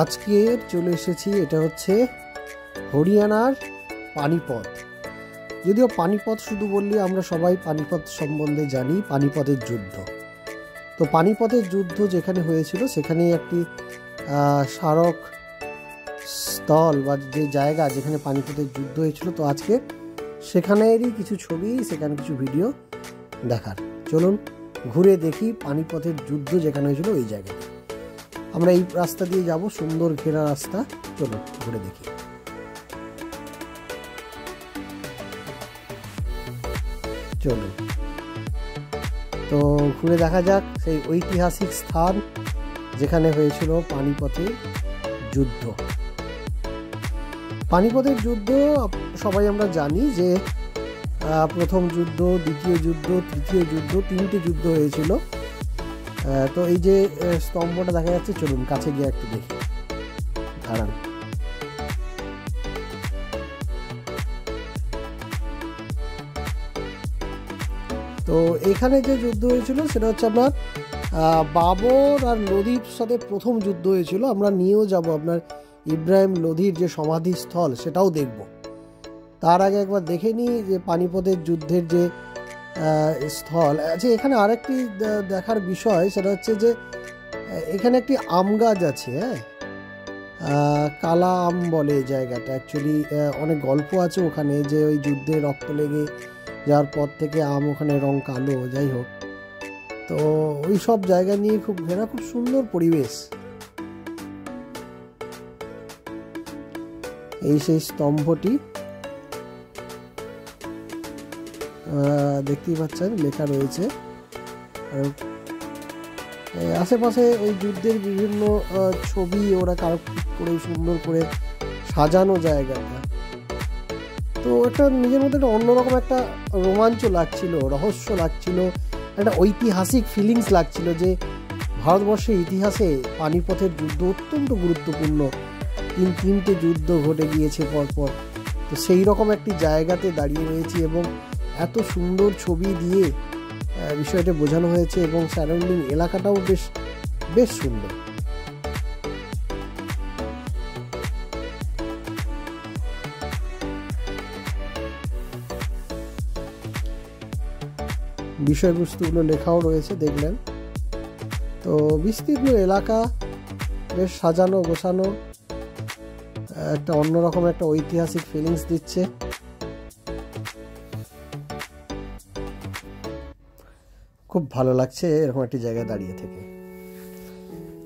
আজকে চলে এসেছি, এটা হচ্ছে হরিয়ানার পানিপথ। যদিও পানিপথ শুধু বললে আমরা সবাই পানিপথ সম্বন্ধে জানি, পানিপথের যুদ্ধ। তো পানিপথের যুদ্ধ যেখানে হয়েছিল সেখানেই একটি স্মারক স্থল বা যে জায়গা যেখানে পানিপথের যুদ্ধ হয়েছিল, তো আজকে সেখানেরই কিছু ছবি, সেখানে কিছু ভিডিও দেখার। চলুন ঘুরে দেখি পানিপথের যুদ্ধ যেখানে হয়েছিল ওই জায়গাটা। আমরা এই রাস্তা দিয়ে যাব, সুন্দর ঘেরা রাস্তা। চলুন ঘুরে দেখি। চলুন তো ঘুরে দেখা যাক সেই ঐতিহাসিক স্থান যেখানে হয়েছিল পানিপথের যুদ্ধ। পানিপথের যুদ্ধ সবাই আমরা জানি যে প্রথম যুদ্ধ, দ্বিতীয় যুদ্ধ, তৃতীয় যুদ্ধ, তিনটে যুদ্ধ হয়েছিল। তো এই যে স্তম্ভটা দেখা যাচ্ছে, চলুন কাছে গিয়ে একটু দেখি। দাঁড়ান। তো এখানে যে যুদ্ধ হয়েছিল সেটা হচ্ছে আপনার বাবর আর লোধির সাথে প্রথম যুদ্ধ হয়েছিল। আমরা নিয়েও যাব আপনার ইব্রাহিম লোধির যে সমাধিস্থল, সেটাও দেখব। তার আগে একবার দেখে নিই যে পানিপথের যুদ্ধের যে স্থল আছে। এখানে আরেকটি দেখার বিষয় সেটা হচ্ছে যে এখানে একটি আম গাছ আছে। কালা আম বলে এই জায়গাটা। অ্যাকচুয়ালি অনেক গল্প আছে ওখানে, যে ওই যুদ্ধে রক্ত লেগে যাওয়ার পর থেকে আম ওখানে রং কালো, যাই হোক। তো ওই সব জায়গা নিয়ে খুব ঘেরা, খুব সুন্দর পরিবেশ। এই সেই স্তম্ভটি দেখতেই পাচ্ছেন, লেখা রয়েছে। আর আশেপাশে ওই যুদ্ধের বিভিন্ন ছবি ওরা কারুকার্য করে সুন্দর করে সাজানো জায়গাটা। তো এটা নিজের মধ্যে একটা অন্যরকম একটা রোমাঞ্চ লাগছিল, রহস্য লাগছিল, একটা ঐতিহাসিক ফিলিংস লাগছিল যে ভারতবর্ষের ইতিহাসে পানিপথের যুদ্ধ অত্যন্ত গুরুত্বপূর্ণ। তিনটে যুদ্ধ ঘটে গিয়েছে পরপর। তো সেই রকম একটি জায়গাতে দাঁড়িয়ে রয়েছি এবং এত সুন্দর ছবি দিয়ে বিষয়টা বোঝানো হয়েছে এবং সারাউন্ডিং এলাকাটাও বেশ সুন্দর। বিষয়বস্তুগুলো লেখাও রয়েছে, দেখলেন তো। বিস্তীর্ণ এলাকা, বেশ সাজানো গোছানো, একটা অন্যরকম একটা ঐতিহাসিক ফিলিংস দিচ্ছে। খুব ভালো লাগছে এরকম একটি জায়গায় দাঁড়িয়ে থেকে।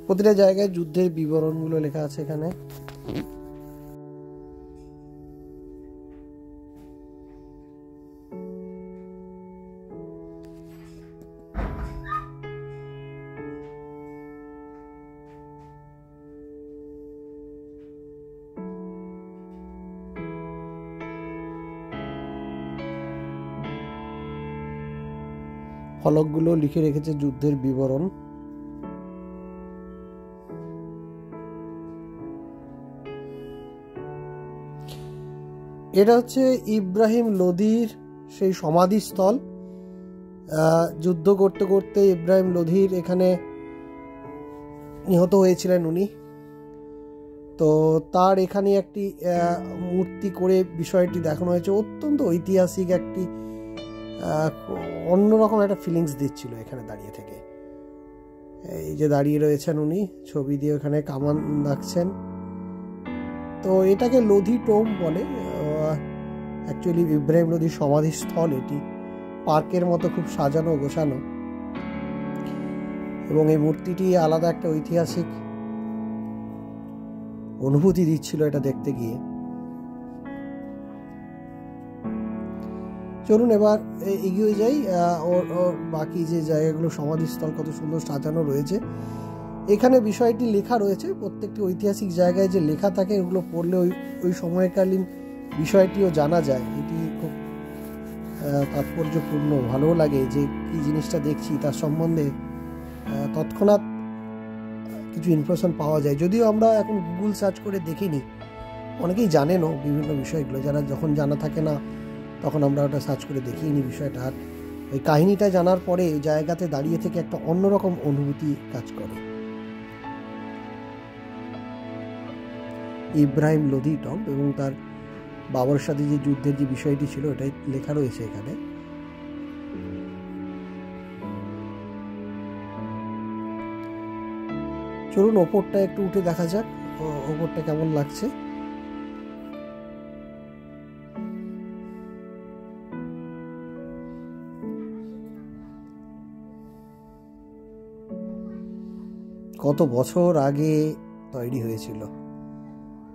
প্রতিটা জায়গায় যুদ্ধের বিবরণগুলো লেখা আছে এখানে। ফলকগুলো লিখে রেখেছে যুদ্ধের বিবরণ। এটা হচ্ছে ইব্রাহিম লোধির সেই সমাধিস্থল। যুদ্ধ করতে করতে ইব্রাহিম লোধির এখানে নিহত হয়েছিলেন উনি। তো তার এখানে একটি মূর্তি করে বিষয়টি দেখানো হয়েছে। অত্যন্ত ঐতিহাসিক একটি অন্যরকম একটা ফিলিংস দিচ্ছিল এখানে দাঁড়িয়ে থেকে। এই যে দাঁড়িয়ে রয়েছেন উনি, ছবি দিয়ে ওখানে কামান রাখছেন। তো এটাকে লোধি টোম বলে। অ্যাকচুয়ালি ইব্রাহিম লোধির সমাধিস্থল এটি। পার্কের মতো খুব সাজানো গোছানো, এবং এই মূর্তিটি আলাদা একটা ঐতিহাসিক অনুভূতি দিচ্ছিল এটা দেখতে গিয়ে। চলুন এবার এগিয়ে যাই। ওর বাকি যে জায়গাগুলো, সমাধিস্থল কত সুন্দর সাজানো রয়েছে। এখানে বিষয়টি লেখা রয়েছে। প্রত্যেকটি ঐতিহাসিক জায়গায় যে লেখা থাকে, এগুলো পড়লে ওই সময়কালীন বিষয়টিও জানা যায়। এটি খুব তাৎপর্যপূর্ণ, ভালোও লাগে যে কি জিনিসটা দেখছি তার সম্বন্ধে তৎক্ষণাৎ কিছু ইনফরমেশন পাওয়া যায়। যদিও আমরা এখন গুগল সার্চ করে দেখিনি, অনেকেই জানেনও বিভিন্ন বিষয়গুলো। যারা যখন জানা থাকে না তখন আমরা ওটা সার্চ করে দেখিয়ে নিই বিষয়টা। আর ওই কাহিনিটা জানার পরে ওই জায়গাতে দাঁড়িয়ে থেকে একটা অন্যরকম অনুভূতি কাজ করে। ইব্রাহিম লোধি টম্ব এবং তার বাবর সাথে যে যুদ্ধের যে বিষয়টি ছিল এটাই লেখা রয়েছে এখানে। চলুন ওপরটা একটু উঠে দেখা যাক ওপরটা কেমন লাগছে। কত বছর আগে তৈরি হয়েছিল,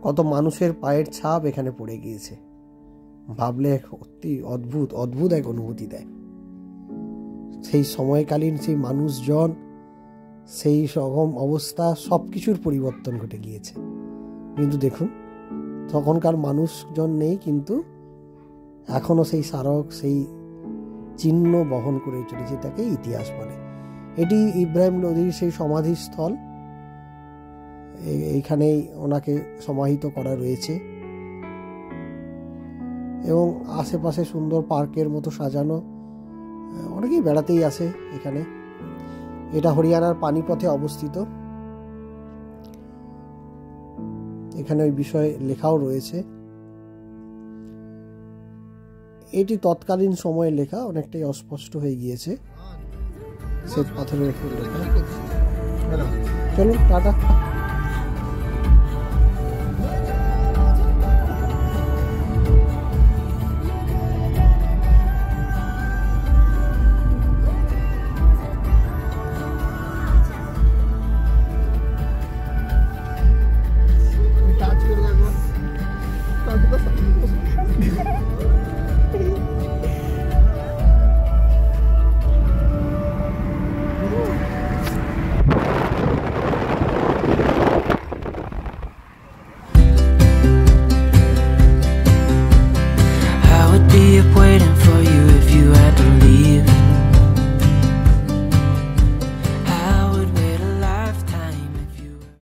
কত মানুষের পায়ের ছাপ এখানে পড়ে গিয়েছে, ভাবলে অতি অদ্ভুত অদ্ভুত এক অনুভূতি দেয়। সেই সময়কালীন সেই মানুষজন, সেই রকম অবস্থা, সব কিছুর পরিবর্তন ঘটে গিয়েছে। কিন্তু দেখুন তখনকার মানুষজন নেই, কিন্তু এখনো সেই স্মারক, সেই চিহ্ন বহন করে চলেছে, তাকে ইতিহাস বলে। এটি ইব্রাহিম লোধির সেই সমাধিস্থল, এইখানেই ওনাকে সমাহিত করা রয়েছে এবং আশেপাশে সুন্দর পার্কের মতো সাজানো, অনেকেই বেড়াতেই আসে এখানে। এটা হরিয়ানার পানিপথে অবস্থিত, এখানে ওই বিষয়ে লেখাও রয়েছে। এটি তৎকালীন সময়ে লেখা, অনেকটাই অস্পষ্ট হয়ে গিয়েছে, শ্বেত পাথরের উপর লেখা। চলুন টাটা।